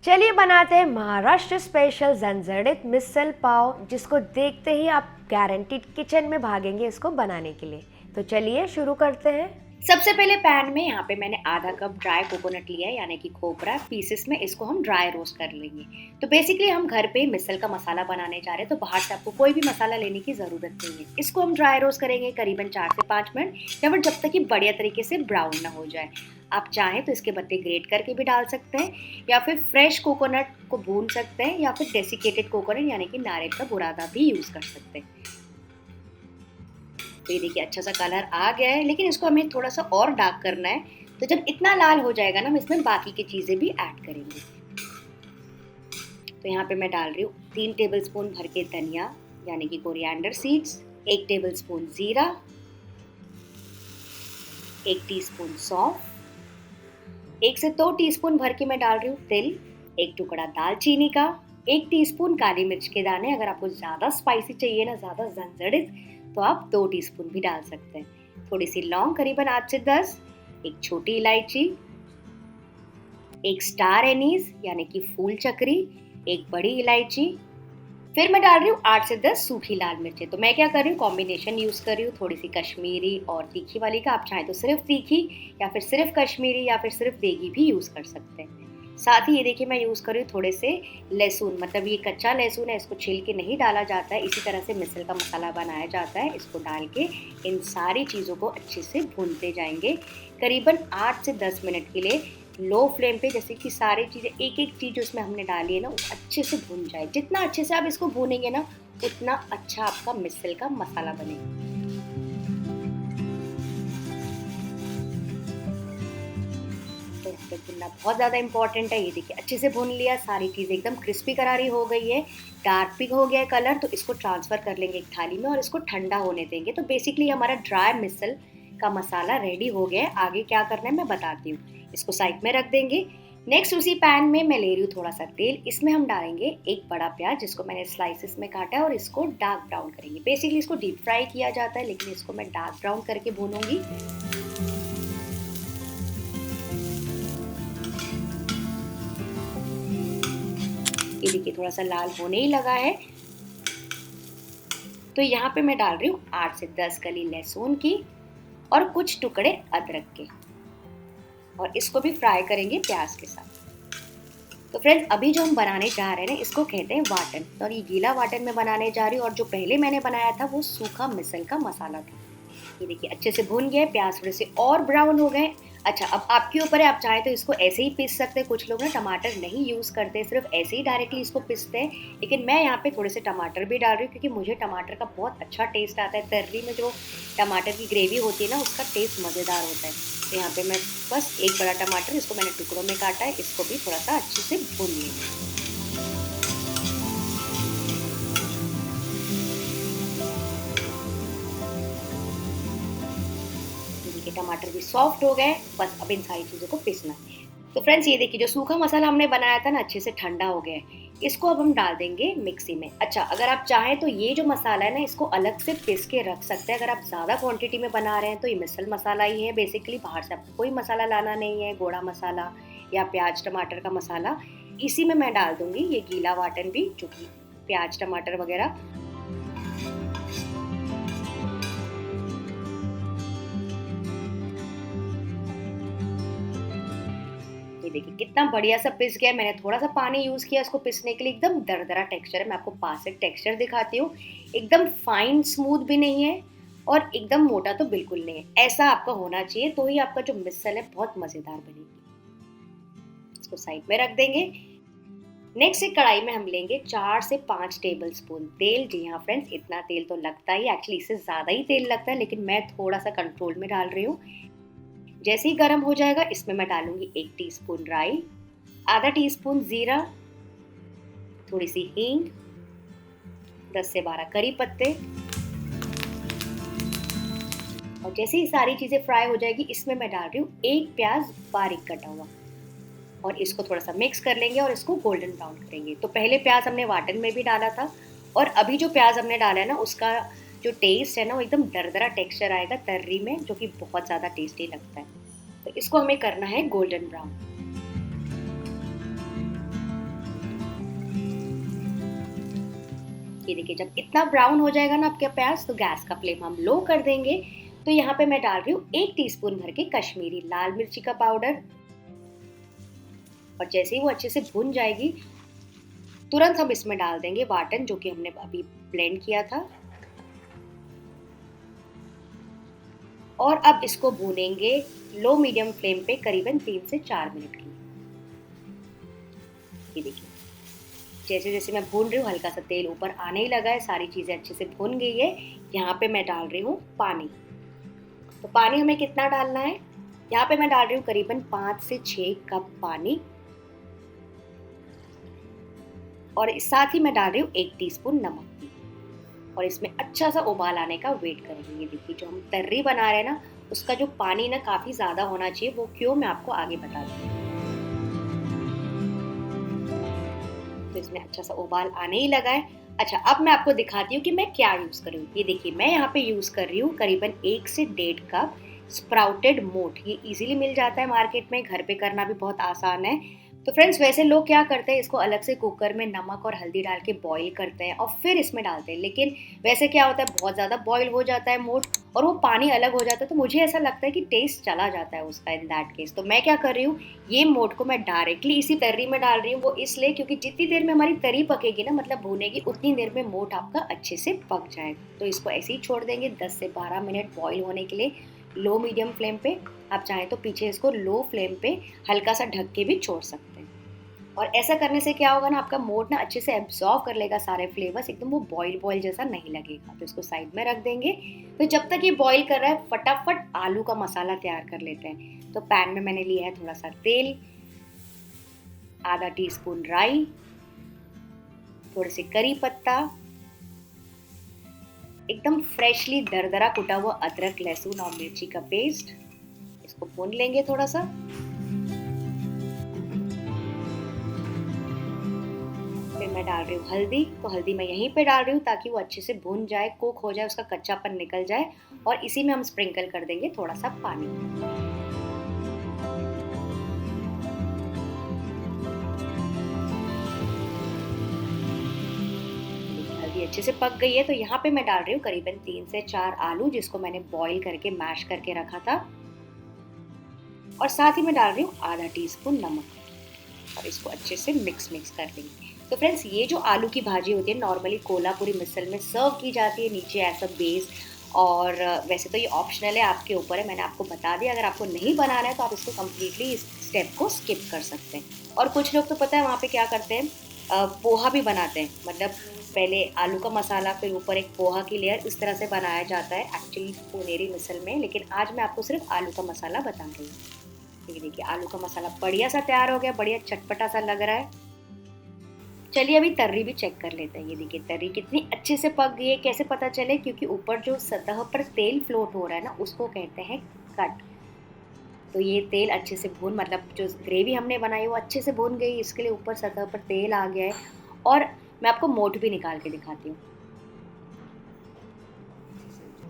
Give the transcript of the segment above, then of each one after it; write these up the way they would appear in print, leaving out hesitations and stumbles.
चलिए बनाते हैं महाराष्ट्र स्पेशल झंझड़ित मिसल पाव, जिसको देखते ही आप गारंटीड किचन में भागेंगे इसको बनाने के लिए। तो चलिए शुरू करते हैं। सबसे पहले पैन में यहाँ पे मैंने आधा कप ड्राई कोकोनट लिया है, यानी कि खोपरा पीसेस में। इसको हम ड्राई रोस्ट कर लेंगे। तो बेसिकली हम घर पे मिसल का मसाला बनाने जा रहे हैं, तो बाहर से आपको कोई भी मसाला लेने की ज़रूरत नहीं है। इसको हम ड्राई रोस्ट करेंगे करीबन 4 से 5 मिनट, या फिर जब तक कि बढ़िया तरीके से ब्राउन ना हो जाए। आप चाहें तो इसके पत्ते ग्रेट करके भी डाल सकते हैं, या फिर फ्रेश कोकोनट को भून सकते हैं, या फिर डेसिकेटेड कोकोनट यानी कि नारियल का बुरादा भी यूज़ कर सकते हैं। तो ये देखिए अच्छा सा कलर आ गया है, लेकिन इसको हमें थोड़ा सा और डार्क करना है। तो जब इतना लाल हो जाएगा ना, हम इसमें बाकी की चीज़ें भी ऐड करेंगे। तो यहाँ पे मैं डाल रही हूँ 3 टेबलस्पून भर के धनिया यानी कि कोरिएंडर सीड्स, 1 टेबलस्पून जीरा, 1 टीस्पून सौंफ, 1 से 2 टीस्पून भर के मैं डाल रही हूँ तिल, 1 टुकड़ा दालचीनी का, 1 टीस्पून काली मिर्च के दाने। अगर आपको ज़्यादा स्पाइसी चाहिए ना, ज़्यादा झंझड़ित, तो आप 2 टीस्पून भी डाल सकते हैं। थोड़ी सी लौंग करीबन 8 से 10, एक छोटी इलायची, एक स्टार एनीस यानी कि फूल चक्री, एक बड़ी इलायची। फिर मैं डाल रही हूँ 8 से 10 सूखी लाल मिर्चें। तो मैं क्या कर रही हूँ, कॉम्बिनेशन यूज़ कर रही हूँ, थोड़ी सी कश्मीरी और तीखी वाली का। आप चाहें तो सिर्फ तीखी, या फिर सिर्फ कश्मीरी, या फिर सिर्फ देगी भी यूज़ कर सकते हैं। साथ ही ये देखिए मैं यूज़ कर रही हूँ थोड़े से लहसुन, मतलब ये कच्चा लहसुन है, इसको छील के नहीं डाला जाता है। इसी तरह से मिसल का मसाला बनाया जाता है। इसको डाल के इन सारी चीज़ों को अच्छे से भूनते जाएंगे करीबन 8 से 10 मिनट के लिए, लो फ्लेम पे, जैसे कि सारी चीज़ें एक एक चीज़ उसमें हमने डाली है ना, वो अच्छे से भून जाए। जितना अच्छे से आप इसको भूनेंगे ना, उतना अच्छा आपका मिसल का मसाला बनेगा। तो यहाँ पे भुनना बहुत ज़्यादा इंपॉर्टेंट है। ये देखिए अच्छे से भून लिया, सारी चीज़ एकदम क्रिस्पी करारी हो गई है, डार्क भी हो गया है कलर। तो इसको ट्रांसफ़र कर लेंगे एक थाली में और इसको ठंडा होने देंगे। तो बेसिकली हमारा ड्राई मिसल का मसाला रेडी हो गया है। आगे क्या करना है मैं बताती हूँ। इसको साइड में रख देंगे। नेक्स्ट उसी पैन में मैं ले रही हूँ थोड़ा सा तेल। इसमें हम डालेंगे एक बड़ा प्याज, जिसको मैंने स्लाइसेस में काटा है, और इसको डार्क ब्राउन करेंगे। बेसिकली इसको डीप फ्राई किया जाता है, लेकिन इसको मैं डार्क ब्राउन करके भूनूंगी। ये देखिए थोड़ा सा लाल होने ही लगा है। तो यहाँ पे मैं डाल रही हूँ 8 से 10 कली लहसुन की और कुछ टुकड़े अदरक के, और इसको भी फ्राई करेंगे प्याज के साथ। तो फ्रेंड्स अभी जो हम बनाने जा रहे हैं ना, इसको कहते हैं वाटन। और ये गीला वाटन में बनाने जा रही हूँ, और जो पहले मैंने बनाया था वो सूखा मिसल का मसाला था। ये देखिए अच्छे से भून गए, प्याज थोड़े से और ब्राउन हो गए। अच्छा अब आपके ऊपर है, आप चाहे तो इसको ऐसे ही पीस सकते हैं। कुछ लोग ना टमाटर नहीं यूज़ करते, सिर्फ ऐसे ही डायरेक्टली इसको पीसते हैं। लेकिन मैं यहाँ पे थोड़े से टमाटर भी डाल रही हूँ, क्योंकि मुझे टमाटर का बहुत अच्छा टेस्ट आता है। तर्री में जो टमाटर की ग्रेवी होती है ना, उसका टेस्ट मज़ेदार होता है। तो यहाँ पे मैं बस एक बड़ा टमाटर, इसको मैंने टुकड़ों में काटा है, इसको भी थोड़ा सा अच्छे से भून लेंगे। देखिए टमाटर भी सॉफ्ट हो गए, बस अब इन सारी चीज़ों को पीसना है। तो फ्रेंड्स ये देखिए जो सूखा मसाला हमने बनाया था ना, अच्छे से ठंडा हो गया है। इसको अब हम डाल देंगे मिक्सी में। अच्छा अगर आप चाहें तो ये जो मसाला है ना, इसको अलग से पीस के रख सकते हैं। अगर आप ज़्यादा क्वांटिटी में बना रहे हैं तो ये मिसल मसाला ही है बेसिकली, बाहर से आपको कोई मसाला लाना नहीं है। गोड़ा मसाला या प्याज टमाटर का मसाला इसी में मैं डाल दूंगी, ये गीला वाटन भी, जो कि प्याज टमाटर वगैरह। ये देखिए कितना बढ़िया सा पिस गया है। मैंने थोड़ा सा पानी यूज किया इसको पिसने के लिए। एकदम दरदरा टेक्सचर है। मैं आपको पास से टेक्सचर दिखाती हूँ। एकदम फाइन स्मूथ भी नहीं है, और एकदम मोटा तो बिल्कुल नहीं है। ऐसा आपका होना चाहिए, तो ही आपका जो मिसल है बहुत मजेदार बनेगी। इसको साइड में रख देंगे। नेक्स्ट एक कढ़ाई में हम लेंगे 4 से 5 टेबल स्पून तेल। जी हाँ फ्रेंड्स, इतना तेल तो लगता ही, एक्चुअली इससे ज़्यादा ही तेल लगता है, लेकिन मैं थोड़ा सा कंट्रोल में डाल रही हूँ। जैसे ही गर्म हो जाएगा, इसमें मैं डालूंगी 1 टीस्पून राई, आधा टीस्पून जीरा, थोड़ी सी हींग, 10 से 12 करी पत्ते। और जैसे ही सारी चीज़ें फ्राई हो जाएगी, इसमें मैं डाल रही हूँ एक प्याज बारीक कटा हुआ, और इसको थोड़ा सा मिक्स कर लेंगे और इसको गोल्डन ब्राउन करेंगे। तो पहले प्याज हमने वाटन में भी डाला था, और अभी जो प्याज हमने डाला है ना, उसका जो टेस्ट है ना, वो एकदम दरदरा टेक्सचर आएगा तर्री में, जो कि बहुत ज़्यादा टेस्टी लगता है। तो इसको हमें करना है गोल्डन ब्राउन। ये देखिए जब इतना ब्राउन हो जाएगा ना आपका प्याज तो गैस का फ्लेम हम लो कर देंगे। तो यहाँ पे मैं डाल रही हूँ 1 टीस्पून भर के कश्मीरी लाल मिर्ची का पाउडर। और जैसे ही वो अच्छे से भुन जाएगी तुरंत हम इसमें डाल देंगे वाटन जो कि हमने अभी ब्लेंड किया था। और अब इसको भूनेंगे लो मीडियम फ्लेम पे करीबन 3 से 4 मिनट के लिए। ये देखिए जैसे जैसे मैं भून रही हूँ हल्का सा तेल ऊपर आने ही लगा है, सारी चीज़ें अच्छे से भुन गई है। यहाँ पे मैं डाल रही हूँ पानी। तो पानी हमें कितना डालना है, यहाँ पे मैं डाल रही हूँ करीबन 5 से 6 कप पानी। और साथ ही मैं डाल रही हूँ 1 टीस्पून नमक भी। और इसमें अच्छा सा उबाल आने का वेट करेंगे। ये देखिए जो हम तर्री बना रहे हैं ना उसका जो पानी ना काफ़ी ज़्यादा होना चाहिए, वो क्यों मैं आपको आगे बता दूँगी। तो इसमें अच्छा सा उबाल आने ही लगा है। अच्छा अब मैं आपको दिखाती हूँ कि मैं क्या यूज़ कर रही हूँ। ये देखिए मैं यहाँ पे यूज़ कर रही हूँ करीबन 1 से 1.5 कप स्प्राउटेड मोठ। ये इजीली मिल जाता है मार्केट में, घर पे करना भी बहुत आसान है। तो फ्रेंड्स वैसे लोग क्या करते हैं, इसको अलग से कुकर में नमक और हल्दी डाल के बॉईल करते हैं और फिर इसमें डालते हैं, लेकिन वैसे क्या होता है बहुत ज़्यादा बॉईल हो जाता है मोठ और वो पानी अलग हो जाता है। तो मुझे ऐसा लगता है कि टेस्ट चला जाता है उसका इन दैट केस। तो मैं क्या कर रही हूँ, ये मोठ को मैं डायरेक्टली इसी तर्री में डाल रही हूँ। वो इसलिए क्योंकि जितनी देर में हमारी तरी पकेगी ना, मतलब भूनेगी, उतनी देर में मोठ आपका अच्छे से पक जाएगा। तो इसको ऐसे ही छोड़ देंगे 10 से 12 मिनट बॉईल होने के लिए लो मीडियम फ्लेम पे। आप चाहें तो पीछे इसको लो फ्लेम पे हल्का सा ढक के भी छोड़ सकते हैं। और ऐसा करने से क्या होगा ना, आपका मोठ ना अच्छे से एब्जॉर्व कर लेगा सारे फ्लेवर्स, एकदम वो बॉईल बॉईल जैसा नहीं लगेगा। तो इसको साइड में रख देंगे। तो जब तक ये बॉईल कर रहा है फटाफट आलू का मसाला तैयार कर लेते हैं। तो पैन में मैंने लिया है थोड़ा सा तेल, आधा टीस्पून राई, थोड़े से करी पत्ता, एकदम फ्रेशली दरदरा कुटा हुआ अदरक लहसुन और मिर्ची का पेस्ट। इसको भून लेंगे थोड़ा सा। फिर मैं डाल रही हूँ हल्दी। तो हल्दी मैं यहीं पे डाल रही हूँ ताकि वो अच्छे से भून जाए, कुक हो जाए, उसका कच्चापन निकल जाए। और इसी में हम स्प्रिंकल कर देंगे थोड़ा सा पानी। हल्दी अच्छे से पक गई है। तो यहाँ पे मैं डाल रही हूँ करीबन 3 से 4 आलू जिसको मैंने बॉईल करके मैश करके रखा था। और साथ ही मैं डाल रही हूँ आधा टीस्पून नमक और इसको अच्छे से मिक्स कर लेंगे। तो फ्रेंड्स ये जो आलू की भाजी होती है नॉर्मली कोल्हापुरी मिसल में सर्व की जाती है नीचे एज अ बेस। और वैसे तो ये ऑप्शनल है, आपके ऊपर है, मैंने आपको बता दिया। अगर आपको नहीं बनाना है तो आप इसको कम्प्लीटली इस स्टेप को स्किप कर सकते हैं। और कुछ लोग तो पता है वहाँ पे क्या करते हैं, पोहा भी बनाते हैं। मतलब पहले आलू का मसाला फिर ऊपर एक पोहा की लेयर, इस तरह से बनाया जाता है एक्चुअली पुनेरी मिसल में। लेकिन आज मैं आपको सिर्फ आलू का मसाला बता रही हूँ। ये देखिए आलू का मसाला बढ़िया सा तैयार हो गया, बढ़िया चटपटा सा लग रहा है। चलिए अभी तर्री भी चेक कर लेते हैं। ये देखिए तर्री कितनी अच्छे से पक गई है। कैसे पता चले, क्योंकि ऊपर जो सतह पर तेल फ्लोट हो रहा है ना उसको कहते हैं कट। तो ये तेल अच्छे से भून, मतलब जो ग्रेवी हमने बनाई है वो अच्छे से भून गई, इसके लिए ऊपर सतह पर तेल आ गया है। और मैं आपको मोठ भी निकाल के दिखाती हूँ।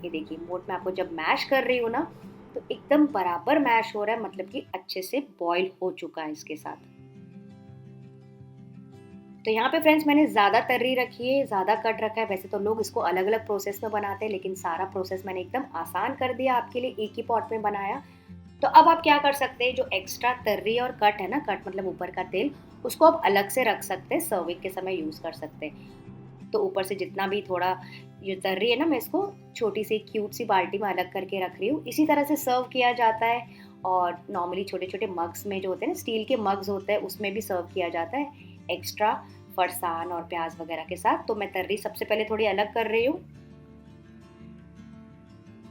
ये देखिए मोठ मैं आपको जब मैश कर रही हूँ ना तो एकदम बराबर मैश हो रहा है, मतलब कि अच्छे से बॉईल हो चुका है इसके साथ। तो यहाँ पे फ्रेंड्स मैंने ज़्यादा तर्री रखी है, ज़्यादा कट रखा है। वैसे तो लोग इसको अलग अलग प्रोसेस में बनाते हैं, लेकिन सारा प्रोसेस मैंने एकदम आसान कर दिया आपके लिए, एक ही पॉट में बनाया। तो अब आप क्या कर सकते हैं, जो एक्स्ट्रा तर्री और कट है ना, कट मतलब ऊपर का तेल, उसको आप अलग से रख सकते हैं, सर्विंग के समय यूज़ कर सकते हैं। तो ऊपर से जितना भी थोड़ा ये तर्री है ना, मैं इसको छोटी सी क्यूट सी बाल्टी में अलग करके रख रही हूँ। इसी तरह से सर्व किया जाता है। और नॉर्मली छोटे छोटे मग्स में जो होते हैं ना, स्टील के मग्स होते हैं, उसमें भी सर्व किया जाता है एक्स्ट्रा फरसान और प्याज वगैरह के साथ। तो मैं तर्री सबसे पहले थोड़ी अलग कर रही हूँ।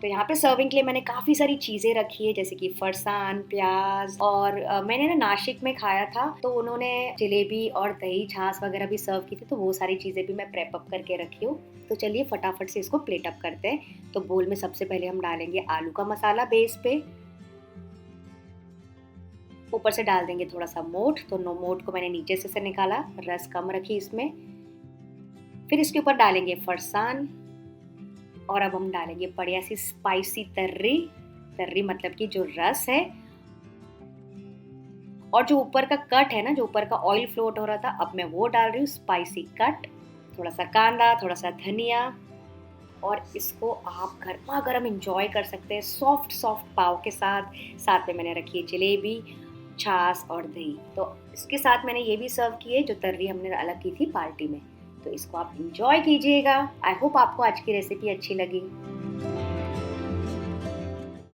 तो यहाँ पे सर्विंग के लिए मैंने काफ़ी सारी चीज़ें रखी है, जैसे कि फरसान, प्याज। और मैंने ना नासिक में खाया था तो उन्होंने जलेबी और दही छाछ वगैरह भी सर्व की थी, तो वो सारी चीज़ें भी मैं प्रेप अप करके रखी हूँ। तो चलिए फटाफट से इसको प्लेट अप करते हैं। तो बोल में सबसे पहले हम डालेंगे आलू का मसाला बेस पे, ऊपर से डाल देंगे थोड़ा सा मोठ। तो मोठ को मैंने नीचे से निकाला, रस कम रखी इसमें। फिर इसके ऊपर डालेंगे फरसान। और अब हम डालेंगे बढ़िया सी स्पाइसी तर्री। तर्री मतलब कि जो रस है। और जो ऊपर का कट है ना, जो ऊपर का ऑयल फ्लोट हो रहा था, अब मैं वो डाल रही हूँ स्पाइसी कट। थोड़ा सा कांदा, थोड़ा सा धनिया, और इसको आप गर्मा गर्म इंजॉय कर सकते हैं सॉफ्ट सॉफ्ट पाव के साथ। साथ में मैंने रखी है जलेबी, छाछ और दही। तो इसके साथ मैंने ये भी सर्व की है जो तर्री हमने अलग की थी पार्टी में। तो इसको आप इंजॉय कीजिएगा। आई होप आपको आज की रेसिपी अच्छी लगी।